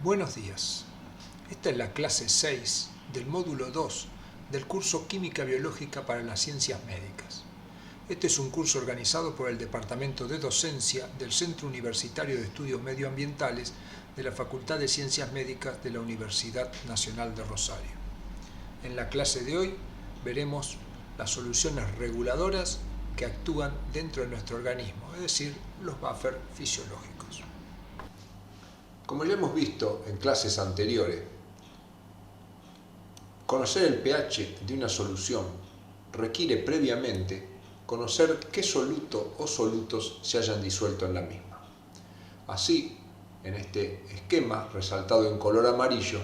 Buenos días. Esta es la clase 6 del módulo 2 del curso Química Biológica para las Ciencias Médicas. Este es un curso organizado por el Departamento de Docencia del Centro Universitario de Estudios Medioambientales de la Facultad de Ciencias Médicas de la Universidad Nacional de Rosario. En la clase de hoy veremos las soluciones reguladoras que actúan dentro de nuestro organismo, es decir, los buffers fisiológicos. Como ya hemos visto en clases anteriores, conocer el pH de una solución requiere previamente conocer qué soluto o solutos se hayan disuelto en la misma. Así, en este esquema resaltado en color amarillo,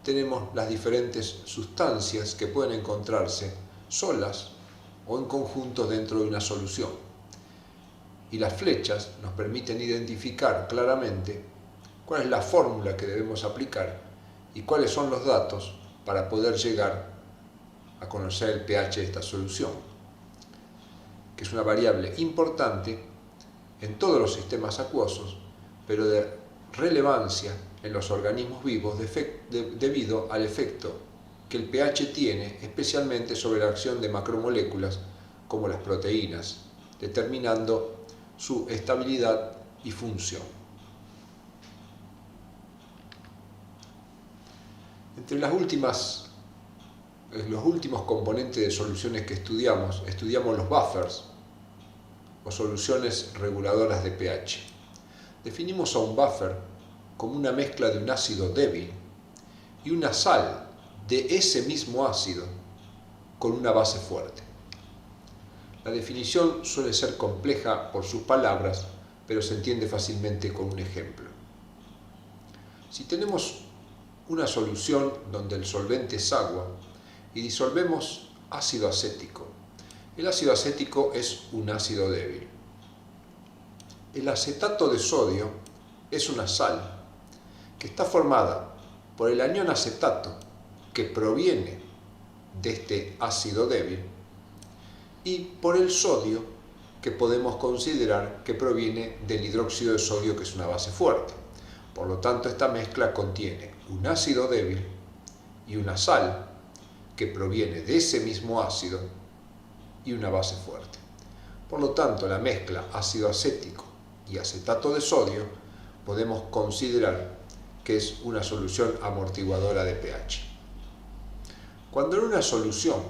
tenemos las diferentes sustancias que pueden encontrarse solas o en conjuntos dentro de una solución. Y las flechas nos permiten identificar claramente cuál es la fórmula que debemos aplicar y cuáles son los datos para poder llegar a conocer el pH de esta solución, que es una variable importante en todos los sistemas acuosos, pero de relevancia en los organismos vivos debido al efecto que el pH tiene especialmente sobre la acción de macromoléculas como las proteínas, determinando su estabilidad y función. Entre los últimos componentes de soluciones que estudiamos los buffers o soluciones reguladoras de pH. Definimos a un buffer como una mezcla de un ácido débil y una sal de ese mismo ácido con una base fuerte. La definición suele ser compleja por sus palabras, pero se entiende fácilmente con un ejemplo. Si tenemos una solución donde el solvente es agua y disolvemos ácido acético. El ácido acético es un ácido débil. El acetato de sodio es una sal que está formada por el anión acetato, que proviene de este ácido débil, y por el sodio, que podemos considerar que proviene del hidróxido de sodio, que es una base fuerte. Por lo tanto, esta mezcla contiene un ácido débil y una sal que proviene de ese mismo ácido y una base fuerte. Por lo tanto, la mezcla ácido acético y acetato de sodio podemos considerar que es una solución amortiguadora de pH. Cuando en una solución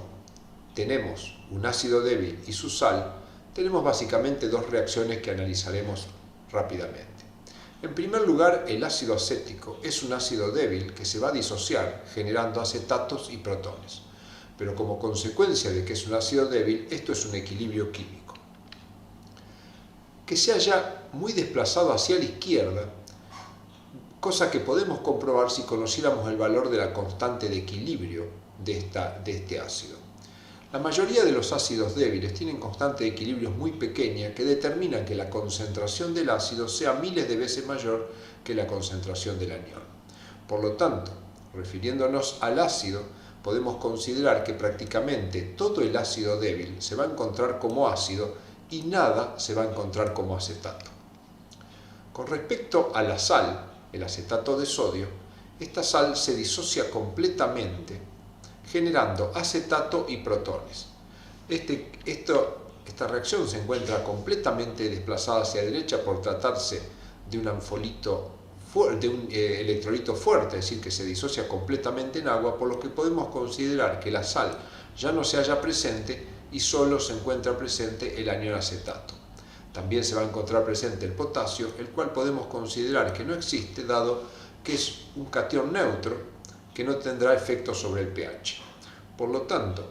tenemos un ácido débil y su sal, tenemos básicamente dos reacciones que analizaremos rápidamente. En primer lugar, el ácido acético es un ácido débil que se va a disociar generando acetatos y protones. Pero como consecuencia de que es un ácido débil, esto es un equilibrio químico. Que se haya muy desplazado hacia la izquierda, cosa que podemos comprobar si conociéramos el valor de la constante de equilibrio de este ácido. La mayoría de los ácidos débiles tienen constante de equilibrios muy pequeña que determinan que la concentración del ácido sea miles de veces mayor que la concentración del anión. Por lo tanto, refiriéndonos al ácido, podemos considerar que prácticamente todo el ácido débil se va a encontrar como ácido y nada se va a encontrar como acetato. Con respecto a la sal, el acetato de sodio, esta sal se disocia completamente generando acetato y protones. Esta reacción se encuentra completamente desplazada hacia la derecha por tratarse de un electrolito fuerte, es decir, que se disocia completamente en agua, por lo que podemos considerar que la sal ya no se halla presente y solo se encuentra presente el anión acetato. También se va a encontrar presente el potasio, el cual podemos considerar que no existe, dado que es un catión neutro que no tendrá efecto sobre el pH. Por lo tanto,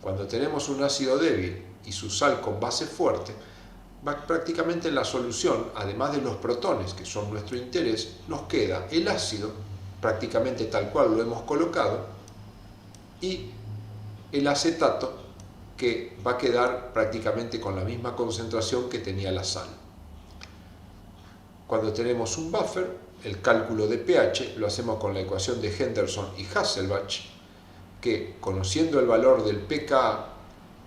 cuando tenemos un ácido débil y su sal con base fuerte, prácticamente en la solución, además de los protones, que son nuestro interés, nos queda el ácido, prácticamente tal cual lo hemos colocado, y el acetato, que va a quedar prácticamente con la misma concentración que tenía la sal. Cuando tenemos un buffer, el cálculo de pH lo hacemos con la ecuación de Henderson y Hasselbalch, que conociendo el valor del pKa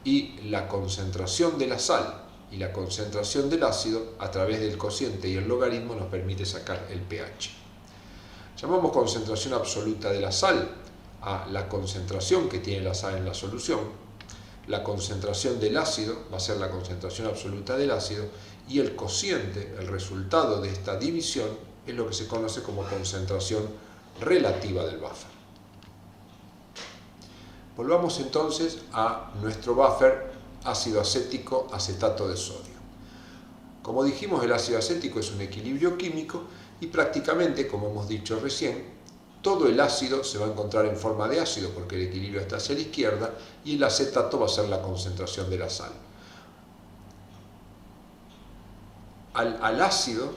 y la concentración de la sal y la concentración del ácido, a través del cociente y el logaritmo nos permite sacar el pH. Llamamos concentración absoluta de la sal a la concentración que tiene la sal en la solución. La concentración del ácido va a ser la concentración absoluta del ácido y el cociente, el resultado de esta división, es lo que se conoce como concentración relativa del buffer. Volvamos entonces a nuestro buffer ácido acético acetato de sodio. Como dijimos, el ácido acético es un equilibrio químico y prácticamente, como hemos dicho recién, todo el ácido se va a encontrar en forma de ácido porque el equilibrio está hacia la izquierda y el acetato va a ser la concentración de la sal. Al ácido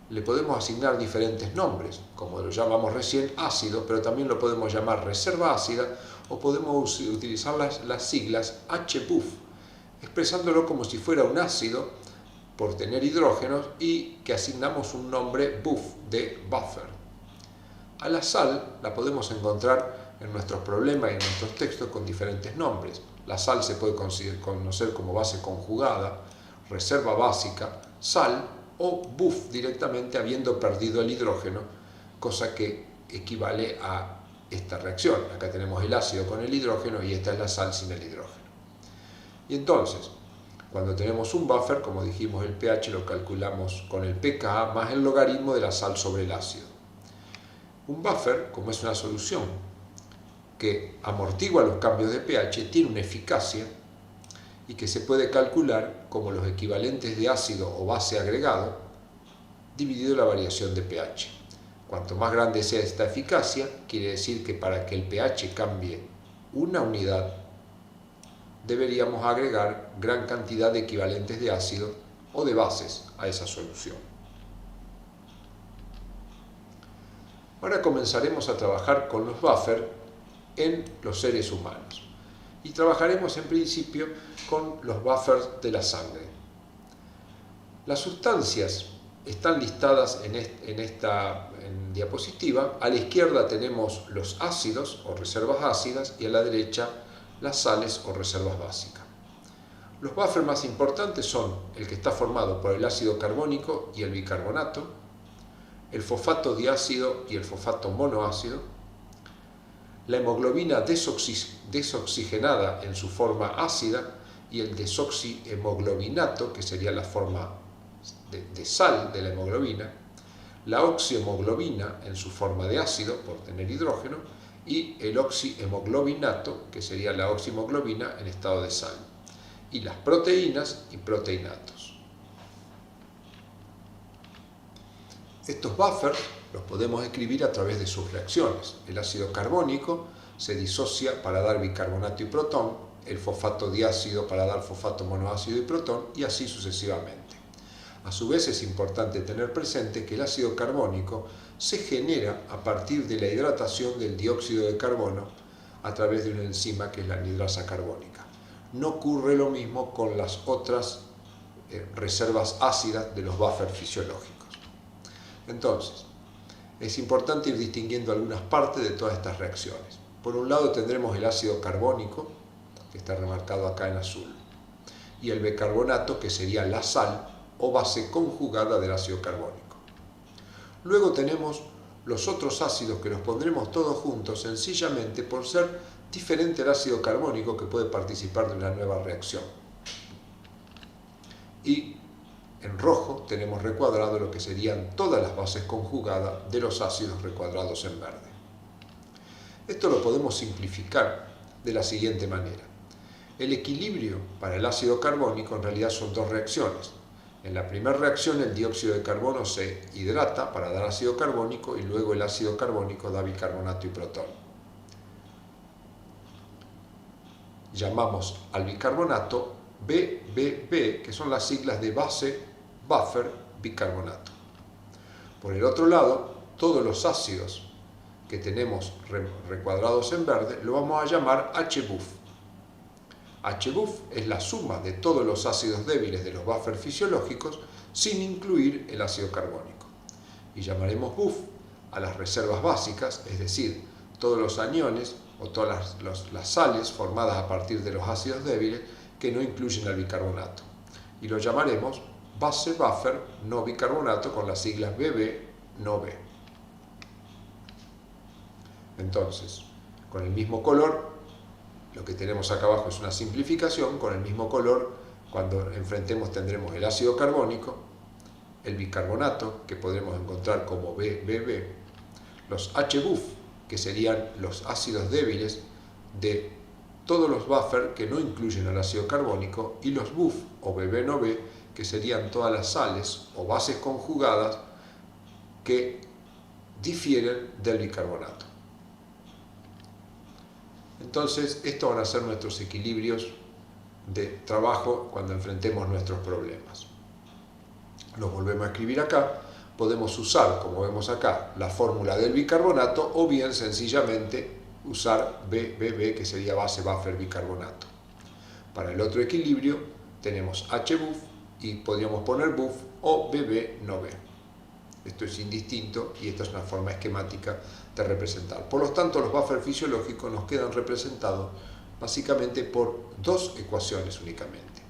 le podemos asignar diferentes nombres, como lo llamamos recién ácido, pero también lo podemos llamar reserva ácida o podemos utilizar las siglas HBUF, expresándolo como si fuera un ácido por tener hidrógenos y que asignamos un nombre BUF de buffer. A la sal la podemos encontrar en nuestros problemas y en nuestros textos con diferentes nombres. La sal se puede conocer como base conjugada, reserva básica, sal o BUF directamente habiendo perdido el hidrógeno, cosa que equivale a esta reacción. Acá tenemos el ácido con el hidrógeno y esta es la sal sin el hidrógeno. Y entonces, cuando tenemos un buffer, como dijimos, el pH lo calculamos con el pKa más el logaritmo de la sal sobre el ácido. Un buffer, como es una solución que amortigua los cambios de pH, tiene una eficacia y que se puede calcular como los equivalentes de ácido o base agregado dividido la variación de pH. Cuanto más grande sea esta eficacia, quiere decir que para que el pH cambie una unidad, deberíamos agregar gran cantidad de equivalentes de ácido o de bases a esa solución. Ahora comenzaremos a trabajar con los buffers en los seres humanos y trabajaremos en principio con los buffers de la sangre. Las sustancias están listadas en esta diapositiva. A la izquierda tenemos los ácidos o reservas ácidas y a la derecha las sales o reservas básicas. Los buffers más importantes son el que está formado por el ácido carbónico y el bicarbonato, el fosfato diácido y el fosfato monoácido, la hemoglobina desoxigenada en su forma ácida y el desoxihemoglobinato, que sería la forma de sal de la hemoglobina, la oxihemoglobina en su forma de ácido por tener hidrógeno y el oxihemoglobinato, que sería la oxihemoglobina en estado de sal, y las proteínas y proteinatos. Estos buffers los podemos escribir a través de sus reacciones. El ácido carbónico se disocia para dar bicarbonato y protón, el fosfato diácido para dar fosfato monoácido y protón, y así sucesivamente. A su vez es importante tener presente que el ácido carbónico se genera a partir de la hidratación del dióxido de carbono a través de una enzima que es la anhidrasa carbónica. No ocurre lo mismo con las otras reservas ácidas de los buffers fisiológicos. Entonces, es importante ir distinguiendo algunas partes de todas estas reacciones. Por un lado tendremos el ácido carbónico, que está remarcado acá en azul, y el bicarbonato, que sería la sal o base conjugada del ácido carbónico. Luego tenemos los otros ácidos que los pondremos todos juntos sencillamente por ser diferente al ácido carbónico que puede participar de una nueva reacción. Y en rojo tenemos recuadrado lo que serían todas las bases conjugadas de los ácidos recuadrados en verde. Esto lo podemos simplificar de la siguiente manera. El equilibrio para el ácido carbónico en realidad son dos reacciones. En la primera reacción el dióxido de carbono se hidrata para dar ácido carbónico y luego el ácido carbónico da bicarbonato y protón. Llamamos al bicarbonato BBB, que son las siglas de base, buffer, bicarbonato. Por el otro lado, todos los ácidos que tenemos recuadrados en verde lo vamos a llamar HBUF. HBUF es la suma de todos los ácidos débiles de los buffers fisiológicos sin incluir el ácido carbónico. Y llamaremos BUF a las reservas básicas, es decir, todos los aniones o todas las sales formadas a partir de los ácidos débiles que no incluyen al bicarbonato. Y lo llamaremos base buffer no bicarbonato con las siglas BB no B. Entonces, con el mismo color, lo que tenemos acá abajo es una simplificación, con el mismo color, cuando enfrentemos tendremos el ácido carbónico, el bicarbonato, que podremos encontrar como BBB, los HBUF, que serían los ácidos débiles de todos los buffer que no incluyen al ácido carbónico, y los BUF o BB no B, que serían todas las sales o bases conjugadas que difieren del bicarbonato. Entonces, estos van a ser nuestros equilibrios de trabajo cuando enfrentemos nuestros problemas. Los volvemos a escribir acá. Podemos usar, como vemos acá, la fórmula del bicarbonato o bien sencillamente usar BBB, que sería base buffer bicarbonato. Para el otro equilibrio tenemos HBUF y podríamos poner BUF o BB no B. Esto es indistinto y esta es una forma esquemática de representar. Por lo tanto, los buffers fisiológicos nos quedan representados básicamente por dos ecuaciones únicamente.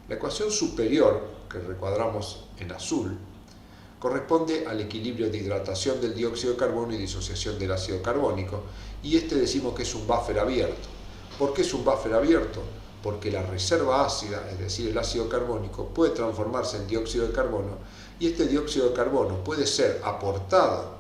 La ecuación superior, que recuadramos en azul, corresponde al equilibrio de hidratación del dióxido de carbono y disociación del ácido carbónico, y este decimos que es un buffer abierto. ¿Por qué es un buffer abierto? Porque la reserva ácida, es decir, el ácido carbónico, puede transformarse en dióxido de carbono, y este dióxido de carbono puede ser aportado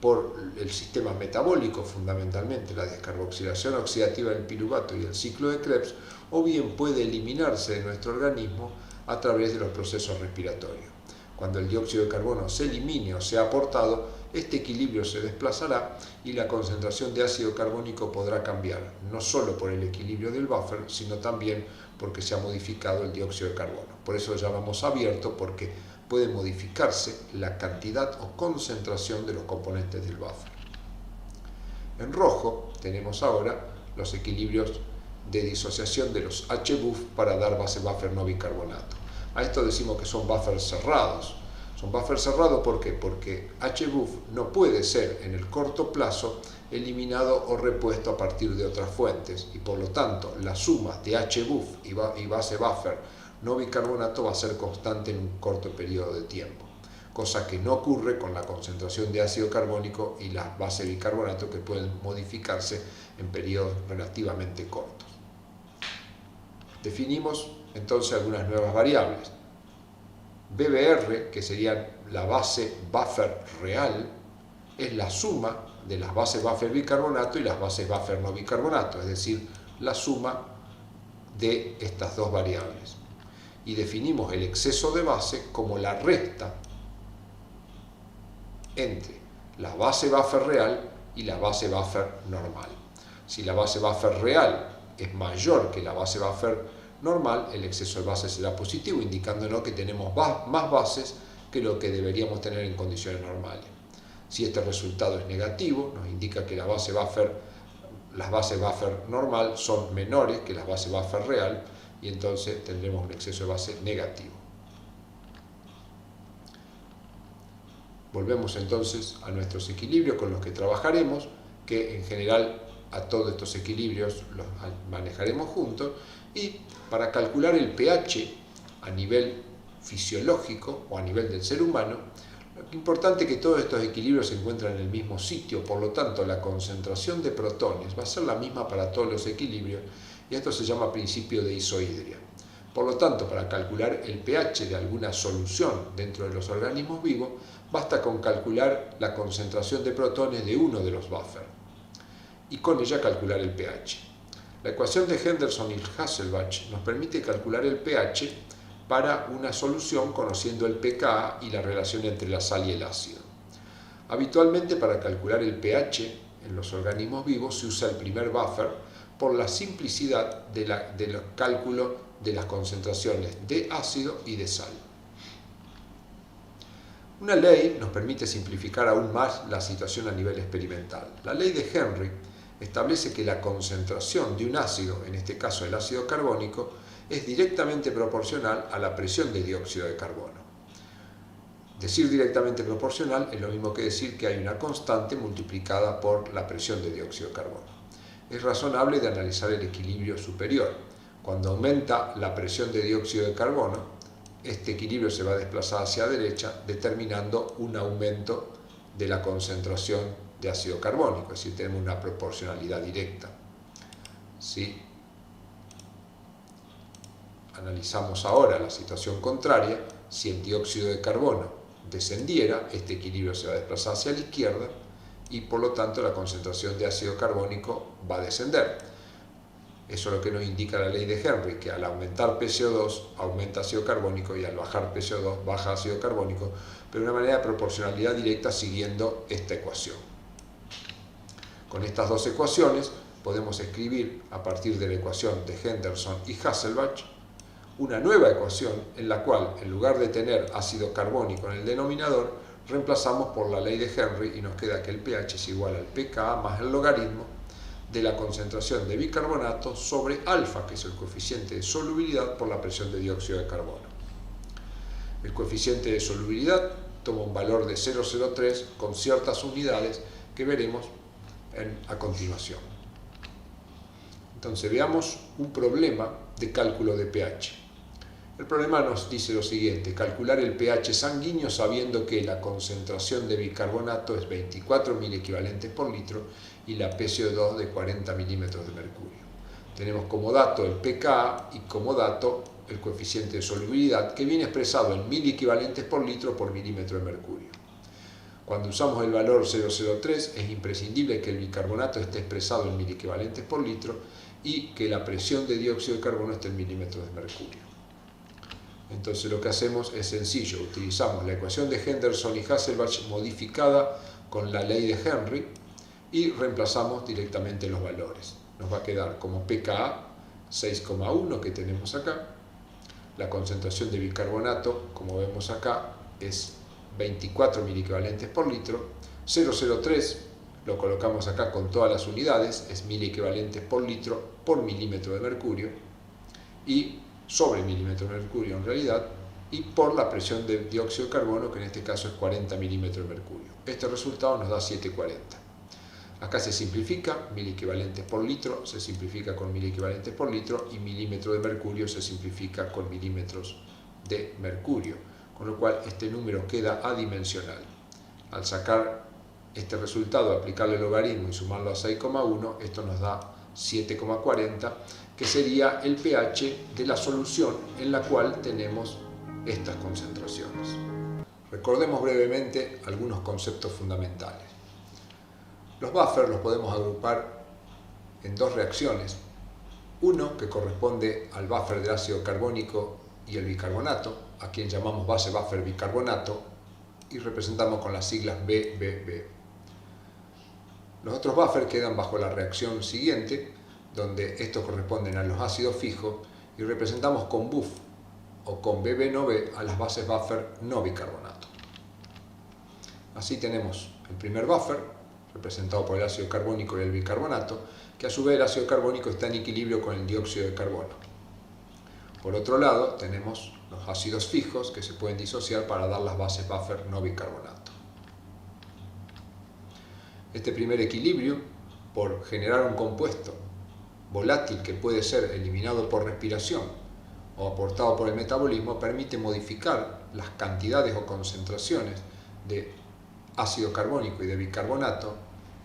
por el sistema metabólico, fundamentalmente la descarboxilación oxidativa del piruvato y el ciclo de Krebs, o bien puede eliminarse de nuestro organismo a través de los procesos respiratorios. Cuando el dióxido de carbono se elimine o sea aportado, este equilibrio se desplazará y la concentración de ácido carbónico podrá cambiar, no solo por el equilibrio del buffer, sino también porque se ha modificado el dióxido de carbono. Por eso lo llamamos abierto, porque puede modificarse la cantidad o concentración de los componentes del buffer. En rojo tenemos ahora los equilibrios de disociación de los HBUF para dar base buffer no bicarbonato. A esto decimos que son buffers cerrados. Son buffers cerrados ¿por qué? Porque HBUF no puede ser en el corto plazo eliminado o repuesto a partir de otras fuentes, y por lo tanto la suma de HBUF y base buffer no bicarbonato va a ser constante en un corto periodo de tiempo, cosa que no ocurre con la concentración de ácido carbónico y la base bicarbonato, que pueden modificarse en periodos relativamente cortos. Definimos entonces algunas nuevas variables. BBR, que sería la base buffer real, es la suma de las bases buffer bicarbonato y las bases buffer no bicarbonato, es decir, la suma de estas dos variables. Y definimos el exceso de base como la resta entre la base buffer real y la base buffer normal. Si la base buffer real es mayor que la base buffer normal, el exceso de base será positivo, indicándonos que tenemos más bases que lo que deberíamos tener en condiciones normales. Si este resultado es negativo, nos indica que las bases buffer normal son menores que las bases buffer real, y entonces tendremos un exceso de base negativo. Volvemos entonces a nuestros equilibrios con los que trabajaremos, que en general a todos estos equilibrios los manejaremos juntos, y para calcular el pH a nivel fisiológico o a nivel del ser humano, lo importante es que todos estos equilibrios se encuentran en el mismo sitio, por lo tanto la concentración de protones va a ser la misma para todos los equilibrios, y esto se llama principio de isohidria. Por lo tanto, para calcular el pH de alguna solución dentro de los organismos vivos, basta con calcular la concentración de protones de uno de los buffers y con ella calcular el pH. La ecuación de Henderson y Hasselbalch nos permite calcular el pH para una solución conociendo el pKa y la relación entre la sal y el ácido. Habitualmente, para calcular el pH en los organismos vivos se usa el primer buffer por la simplicidad del cálculo de las concentraciones de ácido y de sal. Una ley nos permite simplificar aún más la situación a nivel experimental. La ley de Henry establece que la concentración de un ácido, en este caso el ácido carbónico, es directamente proporcional a la presión de dióxido de carbono. Decir directamente proporcional es lo mismo que decir que hay una constante multiplicada por la presión de dióxido de carbono. Es razonable de analizar el equilibrio superior. Cuando aumenta la presión de dióxido de carbono, este equilibrio se va a desplazar hacia la derecha, determinando un aumento de la concentración de ácido carbónico, es decir, tenemos una proporcionalidad directa. Si analizamos ahora la situación contraria, si el dióxido de carbono descendiera, este equilibrio se va a desplazar hacia la izquierda y por lo tanto la concentración de ácido carbónico va a descender. Eso es lo que nos indica la ley de Henry, que al aumentar PCO2 aumenta ácido carbónico y al bajar PCO2 baja ácido carbónico, pero de una manera de proporcionalidad directa siguiendo esta ecuación. Con estas dos ecuaciones podemos escribir a partir de la ecuación de Henderson y Hasselbalch una nueva ecuación en la cual en lugar de tener ácido carbónico en el denominador reemplazamos por la ley de Henry y nos queda que el pH es igual al pKa más el logaritmo de la concentración de bicarbonato sobre alfa, que es el coeficiente de solubilidad por la presión de dióxido de carbono. El coeficiente de solubilidad toma un valor de 0,03 con ciertas unidades que veremos a continuación. Entonces veamos un problema de cálculo de pH. El problema nos dice lo siguiente: calcular el pH sanguíneo sabiendo que la concentración de bicarbonato es 24 milequivalentes por litro y la PCO2 de 40 milímetros de mercurio. Tenemos como dato el pKa y como dato el coeficiente de solubilidad, que viene expresado en miliequivalentes por litro por milímetro de mercurio. Cuando usamos el valor 0,03 es imprescindible que el bicarbonato esté expresado en miliequivalentes por litro y que la presión de dióxido de carbono esté en milímetros de mercurio. Entonces lo que hacemos es sencillo, utilizamos la ecuación de Henderson y Hasselbalch modificada con la ley de Henry y reemplazamos directamente los valores. Nos va a quedar como pKa 6,1 que tenemos acá, la concentración de bicarbonato, como vemos acá, es 24 milequivalentes por litro, 0,03 lo colocamos acá con todas las unidades, es milequivalentes por litro por milímetro de mercurio y sobre milímetro de mercurio en realidad, y por la presión de dióxido de carbono, que en este caso es 40 milímetros de mercurio. Este resultado nos da 740. Acá se simplifica, milequivalentes por litro se simplifica con milequivalentes por litro y milímetro de mercurio se simplifica con milímetros de mercurio, con lo cual este número queda adimensional. Al sacar este resultado, aplicarle el logaritmo y sumarlo a 6,1, esto nos da 7,40, que sería el pH de la solución en la cual tenemos estas concentraciones. Recordemos brevemente algunos conceptos fundamentales. Los buffers los podemos agrupar en dos reacciones. Uno que corresponde al buffer de ácido carbónico y el bicarbonato, a quien llamamos base buffer bicarbonato, y representamos con las siglas BBB. Los otros buffers quedan bajo la reacción siguiente, donde estos corresponden a los ácidos fijos, y representamos con BUF o con BB no B a las bases buffer no bicarbonato. Así tenemos el primer buffer, representado por el ácido carbónico y el bicarbonato, que a su vez el ácido carbónico está en equilibrio con el dióxido de carbono. Por otro lado, tenemos los ácidos fijos que se pueden disociar para dar las bases buffer no bicarbonato. Este primer equilibrio, por generar un compuesto volátil que puede ser eliminado por respiración o aportado por el metabolismo, permite modificar las cantidades o concentraciones de ácido carbónico y de bicarbonato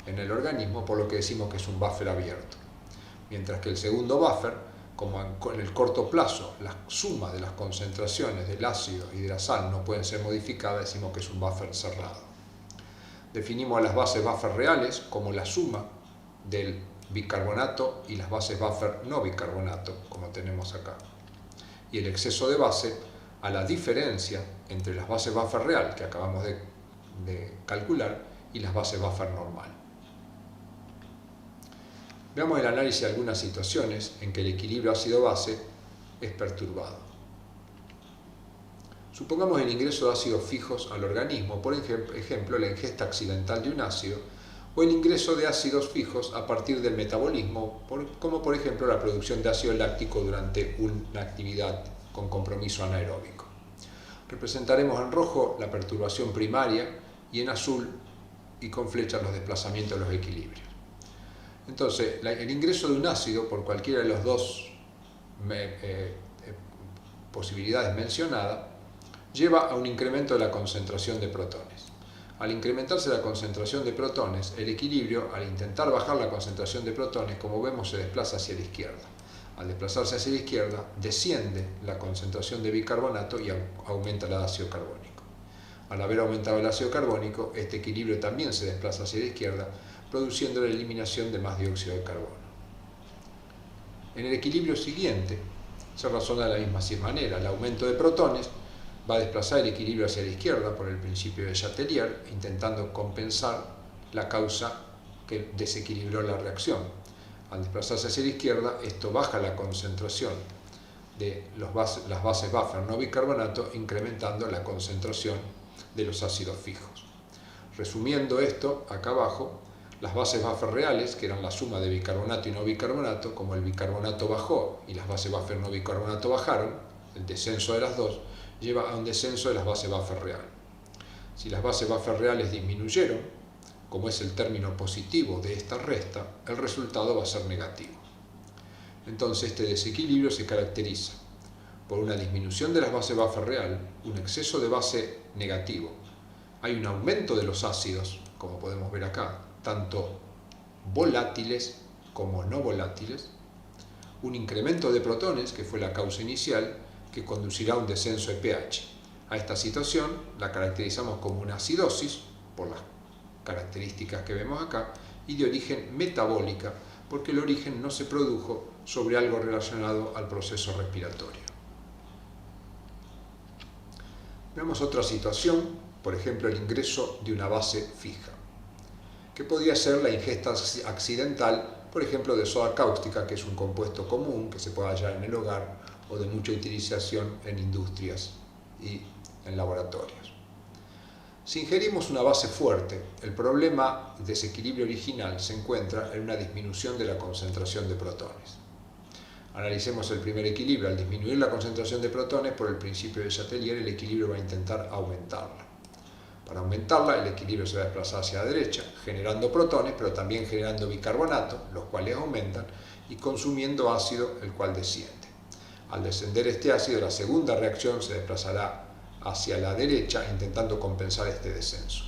en el organismo, por lo que decimos que es un buffer abierto. Mientras que el segundo buffer, como en el corto plazo la suma de las concentraciones del ácido y de la sal no pueden ser modificadas, decimos que es un buffer cerrado. Definimos a las bases buffer reales como la suma del bicarbonato y las bases buffer no bicarbonato, como tenemos acá. Y el exceso de base a la diferencia entre las bases buffer real que acabamos de calcular y las bases buffer normal. Veamos el análisis de algunas situaciones en que el equilibrio ácido-base es perturbado. Supongamos el ingreso de ácidos fijos al organismo, por ejemplo la ingesta accidental de un ácido, o el ingreso de ácidos fijos a partir del metabolismo, como por ejemplo la producción de ácido láctico durante una actividad con compromiso anaeróbico. Representaremos en rojo la perturbación primaria y en azul y con flechas los desplazamientos de los equilibrios. Entonces, el ingreso de un ácido por cualquiera de las dos posibilidades mencionadas lleva a un incremento de la concentración de protones. Al incrementarse la concentración de protones, el equilibrio, al intentar bajar la concentración de protones, como vemos, se desplaza hacia la izquierda. Al desplazarse hacia la izquierda, desciende la concentración de bicarbonato y aumenta el ácido carbónico. Al haber aumentado el ácido carbónico, este equilibrio también se desplaza hacia la izquierda, produciendo la eliminación de más dióxido de carbono. En el equilibrio siguiente, se razona de la misma manera. El aumento de protones va a desplazar el equilibrio hacia la izquierda por el principio de Chatelier, intentando compensar la causa que desequilibró la reacción. Al desplazarse hacia la izquierda, esto baja la concentración de las bases buffer no bicarbonato, incrementando la concentración de los ácidos fijos. Resumiendo esto, acá abajo, las bases buffer reales, que eran la suma de bicarbonato y no bicarbonato, como el bicarbonato bajó y las bases buffer no bicarbonato bajaron, el descenso de las dos lleva a un descenso de las bases buffer reales. Si las bases buffer reales disminuyeron, como es el término positivo de esta resta, el resultado va a ser negativo. Entonces este desequilibrio se caracteriza por una disminución de las bases buffer real, un exceso de base negativo. Hay un aumento de los ácidos, como podemos ver acá, tanto volátiles como no volátiles, un incremento de protones, que fue la causa inicial, que conducirá a un descenso de pH. A esta situación la caracterizamos como una acidosis, por las características que vemos acá, y de origen metabólica, porque el origen no se produjo sobre algo relacionado al proceso respiratorio. Veamos otra situación, por ejemplo el ingreso de una base fija, que podría ser la ingesta accidental, por ejemplo de soda cáustica, que es un compuesto común que se puede hallar en el hogar o de mucha utilización en industrias y en laboratorios. Si ingerimos una base fuerte, el problema de desequilibrio original se encuentra en una disminución de la concentración de protones. Analicemos el primer equilibrio. Al disminuir la concentración de protones por el principio de Chatelier, el equilibrio va a intentar aumentarla. Para aumentarla, el equilibrio se va a desplazar hacia la derecha, generando protones, pero también generando bicarbonato, los cuales aumentan, y consumiendo ácido, el cual desciende. Al descender este ácido, la segunda reacción se desplazará hacia la derecha, intentando compensar este descenso.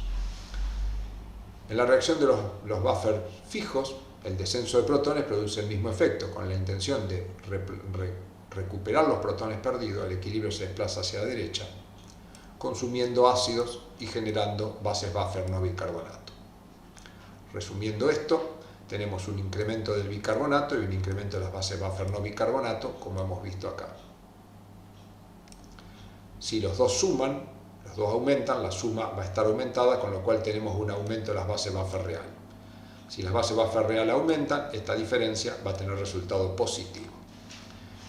En la reacción de los buffers fijos, el descenso de protones produce el mismo efecto. Con la intención de recuperar los protones perdidos, el equilibrio se desplaza hacia la derecha, consumiendo ácidos y generando bases buffer no bicarbonato. Resumiendo esto, tenemos un incremento del bicarbonato y un incremento de las bases buffer no bicarbonato, como hemos visto acá. Si los dos suman, los dos aumentan, la suma va a estar aumentada, con lo cual tenemos un aumento de las bases buffer real. Si las bases buffer real aumentan, esta diferencia va a tener resultado positivo.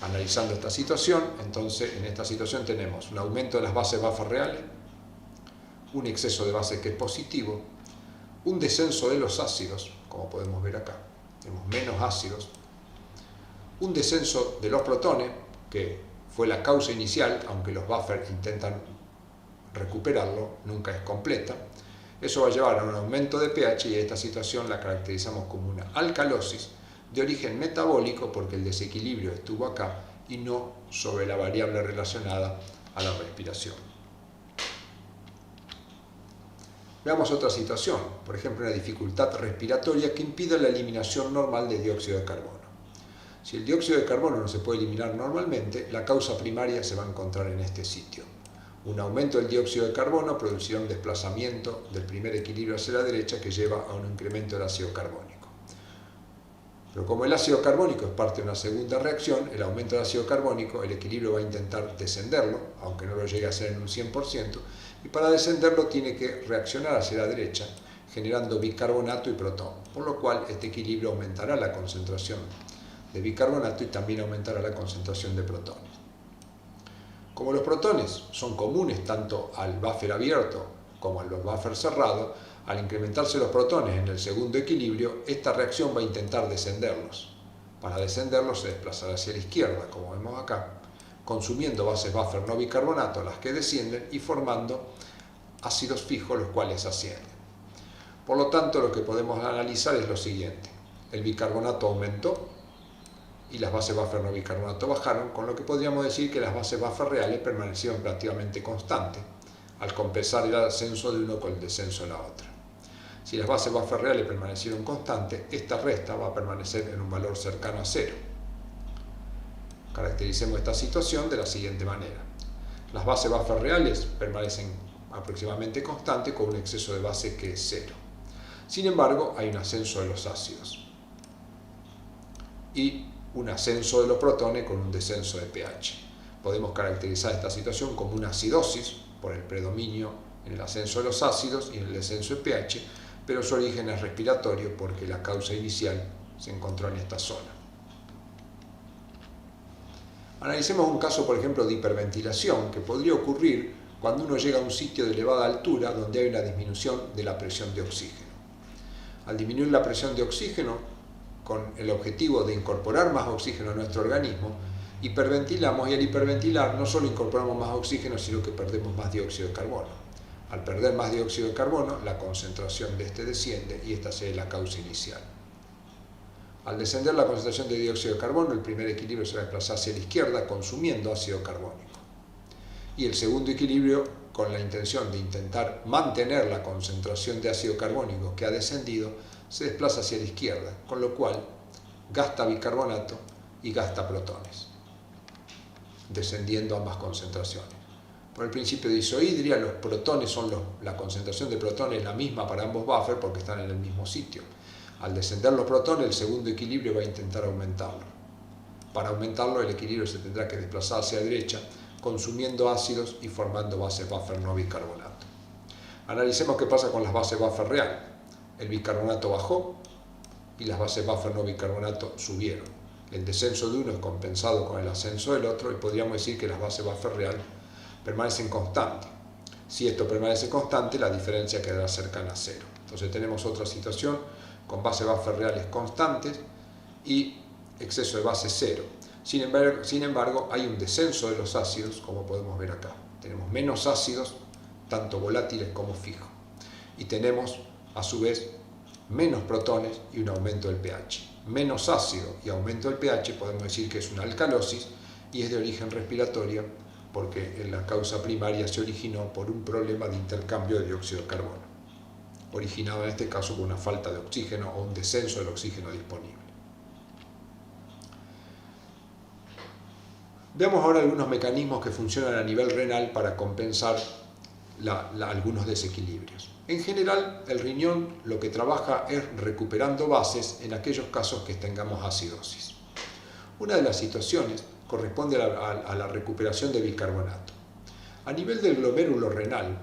Analizando esta situación, entonces en esta situación tenemos un aumento de las bases buffer reales, un exceso de base que es positivo, un descenso de los ácidos, como podemos ver acá, tenemos menos ácidos, un descenso de los protones, que fue la causa inicial, aunque los buffers intentan recuperarlo, nunca es completa. Eso va a llevar a un aumento de pH y esta situación la caracterizamos como una alcalosis de origen metabólico, porque el desequilibrio estuvo acá y no sobre la variable relacionada a la respiración. Veamos otra situación, por ejemplo una dificultad respiratoria que impide la eliminación normal de dióxido de carbono. Si el dióxido de carbono no se puede eliminar normalmente, la causa primaria se va a encontrar en este sitio. Un aumento del dióxido de carbono producirá un desplazamiento del primer equilibrio hacia la derecha que lleva a un incremento del ácido carbónico. Pero como el ácido carbónico es parte de una segunda reacción, el aumento del ácido carbónico, el equilibrio va a intentar descenderlo, aunque no lo llegue a hacer en un 100%, y para descenderlo tiene que reaccionar hacia la derecha, generando bicarbonato y protón, por lo cual este equilibrio aumentará la concentración de bicarbonato y también aumentará la concentración de protones. Como los protones son comunes tanto al buffer abierto como al buffer cerrado, al incrementarse los protones en el segundo equilibrio, esta reacción va a intentar descenderlos. Para descenderlos se desplazará hacia la izquierda, como vemos acá, consumiendo bases buffer no bicarbonato, las que descienden, y formando ácidos fijos, los cuales ascienden. Por lo tanto, lo que podemos analizar es lo siguiente. El bicarbonato aumentó y las bases buffer no bicarbonato bajaron, con lo que podríamos decir que las bases buffer reales permanecieron relativamente constantes al compensar el ascenso de uno con el descenso de la otra. Si las bases buffer reales permanecieron constantes, esta resta va a permanecer en un valor cercano a cero. Caractericemos esta situación de la siguiente manera. Las bases buffer reales permanecen aproximadamente constantes con un exceso de base que es cero. Sin embargo, hay un ascenso de los ácidos y un ascenso de los protones con un descenso de pH. Podemos caracterizar esta situación como una acidosis por el predominio en el ascenso de los ácidos y en el descenso de pH, pero su origen es respiratorio porque la causa inicial se encontró en esta zona. Analicemos un caso, por ejemplo, de hiperventilación que podría ocurrir cuando uno llega a un sitio de elevada altura donde hay una disminución de la presión de oxígeno. Al disminuir la presión de oxígeno, con el objetivo de incorporar más oxígeno a nuestro organismo, hiperventilamos, y al hiperventilar no solo incorporamos más oxígeno, sino que perdemos más dióxido de carbono. Al perder más dióxido de carbono, la concentración de este desciende y esta sería la causa inicial. Al descender la concentración de dióxido de carbono, el primer equilibrio se va a desplazar hacia la izquierda consumiendo ácido carbónico. Y el segundo equilibrio, con la intención de intentar mantener la concentración de ácido carbónico que ha descendido, se desplaza hacia la izquierda, con lo cual gasta bicarbonato y gasta protones, descendiendo ambas concentraciones. Por el principio de isohidria, los protones la concentración de protones es la misma para ambos buffers porque están en el mismo sitio. Al descender los protones, el segundo equilibrio va a intentar aumentarlo. Para aumentarlo, el equilibrio se tendrá que desplazar hacia la derecha, consumiendo ácidos y formando bases buffer no bicarbonato. Analicemos qué pasa con las bases buffer real. El bicarbonato bajó y las bases buffer no bicarbonato subieron. El descenso de uno es compensado con el ascenso del otro y podríamos decir que las bases buffer real permanecen constantes. Si esto permanece constante, la diferencia quedará cercana a cero. Entonces tenemos otra situación con bases buffer reales constantes y exceso de base cero. Sin embargo, hay un descenso de los ácidos, como podemos ver acá. Tenemos menos ácidos, tanto volátiles como fijos. Y tenemos, a su vez, menos protones y un aumento del pH. Menos ácido y aumento del pH podemos decir que es una alcalosis y es de origen respiratorio porque en la causa primaria se originó por un problema de intercambio de dióxido de carbono, originado en este caso por una falta de oxígeno o un descenso del oxígeno disponible. Veamos ahora algunos mecanismos que funcionan a nivel renal para compensar algunos desequilibrios. En general, el riñón lo que trabaja es recuperando bases en aquellos casos que tengamos acidosis. Una de las situaciones corresponde a la recuperación de bicarbonato. A nivel del glomérulo renal,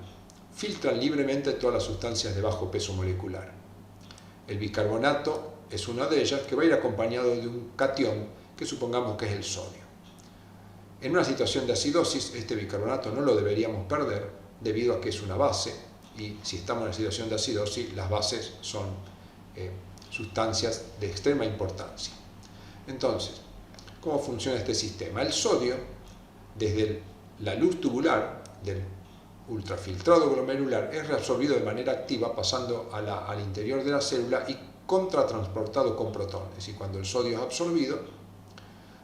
filtran libremente todas las sustancias de bajo peso molecular. El bicarbonato es una de ellas que va a ir acompañado de un catión que supongamos que es el sodio. En una situación de acidosis, este bicarbonato no lo deberíamos perder debido a que es una base y si estamos en una situación de acidosis, las bases son sustancias de extrema importancia. Entonces, ¿cómo funciona este sistema? El sodio, desde la luz tubular del ultrafiltrado glomerular, es reabsorbido de manera activa pasando al interior de la célula y contratransportado con protones. Y cuando el sodio es absorbido,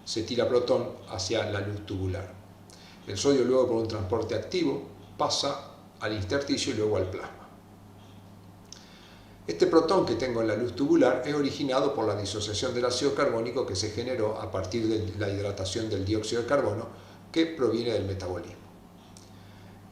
se tira protón hacia la luz tubular. El sodio luego por un transporte activo pasa al intersticio y luego al plasma. Este protón que tengo en la luz tubular es originado por la disociación del ácido carbónico que se generó a partir de la hidratación del dióxido de carbono que proviene del metabolismo.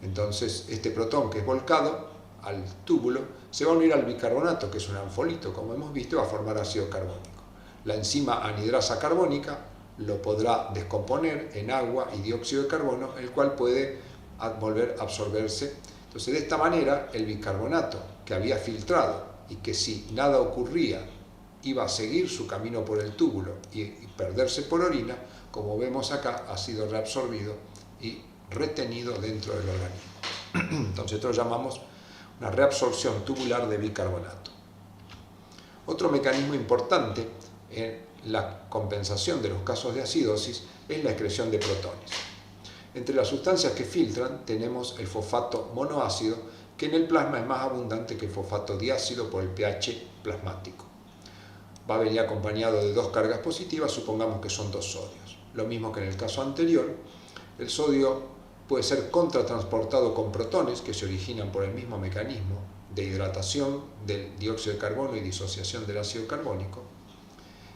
Entonces este protón que es volcado al túbulo se va a unir al bicarbonato, que es un anfolito, como hemos visto, y va a formar ácido carbónico. La enzima anidrasa carbónica lo podrá descomponer en agua y dióxido de carbono, el cual puede volver a absorberse. Entonces, de esta manera, el bicarbonato que había filtrado y que si nada ocurría iba a seguir su camino por el túbulo y perderse por orina, como vemos acá, ha sido reabsorbido y retenido dentro del organismo. Entonces, esto lo llamamos una reabsorción tubular de bicarbonato. Otro mecanismo importante en la compensación de los casos de acidosis es la excreción de protones. Entre las sustancias que filtran tenemos el fosfato monoácido, que en el plasma es más abundante que el fosfato diácido por el pH plasmático. Va a venir acompañado de dos cargas positivas, supongamos que son dos sodios. Lo mismo que en el caso anterior, el sodio puede ser contratransportado con protones que se originan por el mismo mecanismo de hidratación del dióxido de carbono y disociación del ácido carbónico,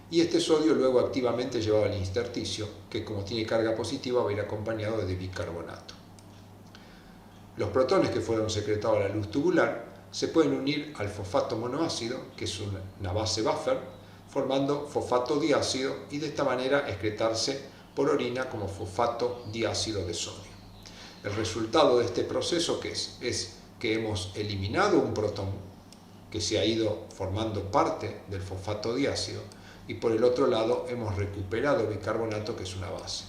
y este sodio luego activamente llevado al intersticio, que como tiene carga positiva va a ir acompañado de bicarbonato. Los protones que fueron secretados a la luz tubular se pueden unir al fosfato monoácido, que es una base buffer, formando fosfato diácido y de esta manera excretarse por orina como fosfato diácido de sodio. El resultado de este proceso, ¿qué es? Es que hemos eliminado un protón que se ha ido formando parte del fosfato diácido y por el otro lado hemos recuperado bicarbonato, que es una base.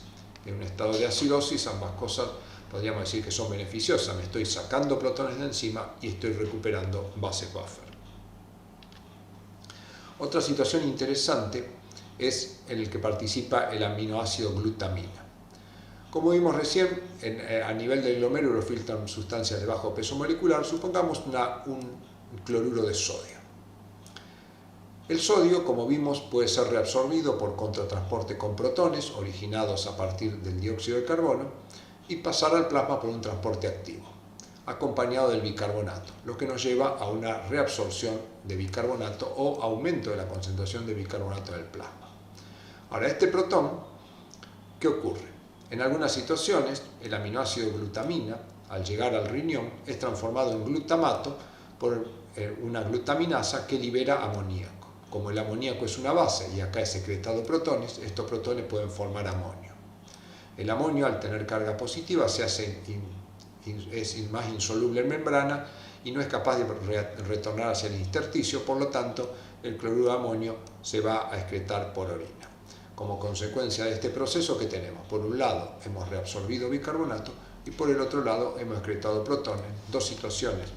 En un estado de acidosis ambas cosas podríamos decir que son beneficiosas. Me estoy sacando protones de encima y estoy recuperando bases buffer. Otra situación interesante es en el que participa el aminoácido glutamina. Como vimos recién, a nivel del glomérulo filtran sustancias de bajo peso molecular, supongamos un cloruro de sodio. El sodio, como vimos, puede ser reabsorbido por contratransporte con protones originados a partir del dióxido de carbono y pasar al plasma por un transporte activo, acompañado del bicarbonato, lo que nos lleva a una reabsorción de bicarbonato o aumento de la concentración de bicarbonato en el plasma. Ahora, este protón, ¿qué ocurre? En algunas situaciones, el aminoácido glutamina, al llegar al riñón, es transformado en glutamato por una glutaminasa que libera amoníaco. Como el amoníaco es una base y acá es secretado protones, estos protones pueden formar amonio. El amonio, al tener carga positiva, es más insoluble en membrana y no es capaz de retornar hacia el intersticio, por lo tanto, el cloruro de amonio se va a excretar por orina. Como consecuencia de este proceso, ¿qué tenemos? Por un lado, hemos reabsorbido bicarbonato y por el otro lado, hemos excretado protones, dos situaciones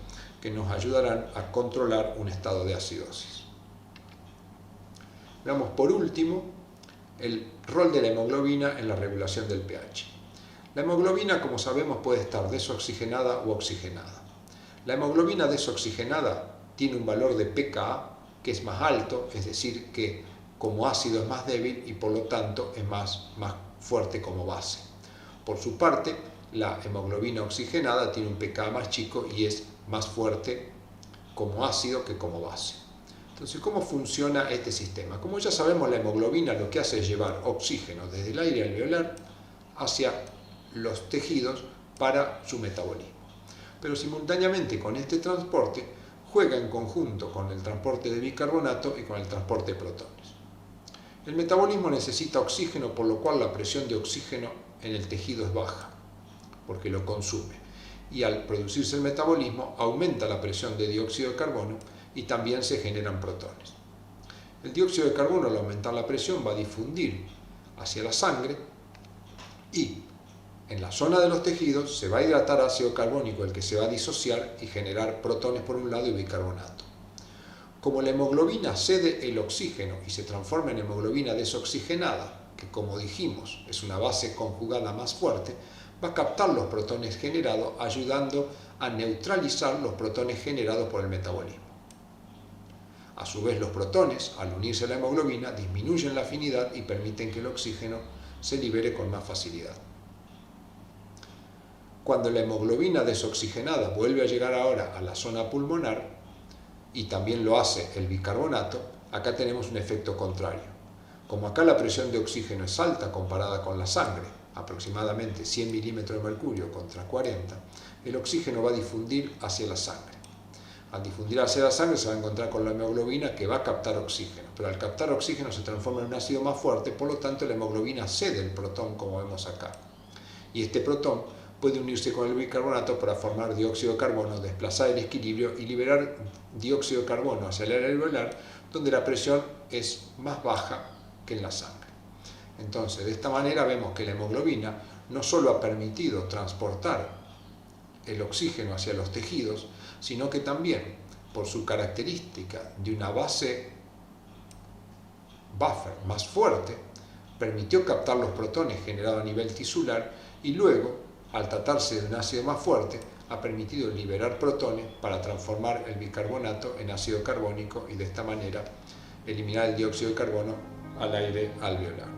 que nos ayudarán a controlar un estado de acidosis. Veamos por último el rol de la hemoglobina en la regulación del pH. La hemoglobina, como sabemos, puede estar desoxigenada o oxigenada. La hemoglobina desoxigenada tiene un valor de pKa que es más alto, es decir, que como ácido es más débil y por lo tanto es más fuerte como base. Por su parte, la hemoglobina oxigenada tiene un pKa más chico y es más fuerte como ácido que como base. Entonces, ¿cómo funciona este sistema? Como ya sabemos, la hemoglobina lo que hace es llevar oxígeno desde el aire alveolar hacia los tejidos para su metabolismo. Pero simultáneamente con este transporte juega en conjunto con el transporte de bicarbonato y con el transporte de protones. El metabolismo necesita oxígeno, por lo cual la presión de oxígeno en el tejido es baja, porque lo consume. Y al producirse el metabolismo, aumenta la presión de dióxido de carbono y también se generan protones. El dióxido de carbono, al aumentar la presión, va a difundir hacia la sangre y en la zona de los tejidos se va a hidratar ácido carbónico, el que se va a disociar y generar protones por un lado y bicarbonato. Como la hemoglobina cede el oxígeno y se transforma en hemoglobina desoxigenada, que como dijimos es una base conjugada más fuerte, va a captar los protones generados, ayudando a neutralizar los protones generados por el metabolismo. A su vez, los protones, al unirse a la hemoglobina, disminuyen la afinidad y permiten que el oxígeno se libere con más facilidad. Cuando la hemoglobina desoxigenada vuelve a llegar ahora a la zona pulmonar, y también lo hace el bicarbonato, acá tenemos un efecto contrario. Como acá la presión de oxígeno es alta comparada con la sangre, aproximadamente 100 milímetros de mercurio contra 40, el oxígeno va a difundir hacia la sangre. Al difundir hacia la sangre se va a encontrar con la hemoglobina que va a captar oxígeno, pero al captar oxígeno se transforma en un ácido más fuerte, por lo tanto la hemoglobina cede el protón, como vemos acá. Y este protón puede unirse con el bicarbonato para formar dióxido de carbono, desplazar el equilibrio y liberar dióxido de carbono hacia el área alveolar, donde la presión es más baja que en la sangre. Entonces, de esta manera vemos que la hemoglobina no solo ha permitido transportar el oxígeno hacia los tejidos, sino que también, por su característica de una base buffer más fuerte, permitió captar los protones generados a nivel tisular y luego, al tratarse de un ácido más fuerte, ha permitido liberar protones para transformar el bicarbonato en ácido carbónico y de esta manera eliminar el dióxido de carbono al aire alveolar.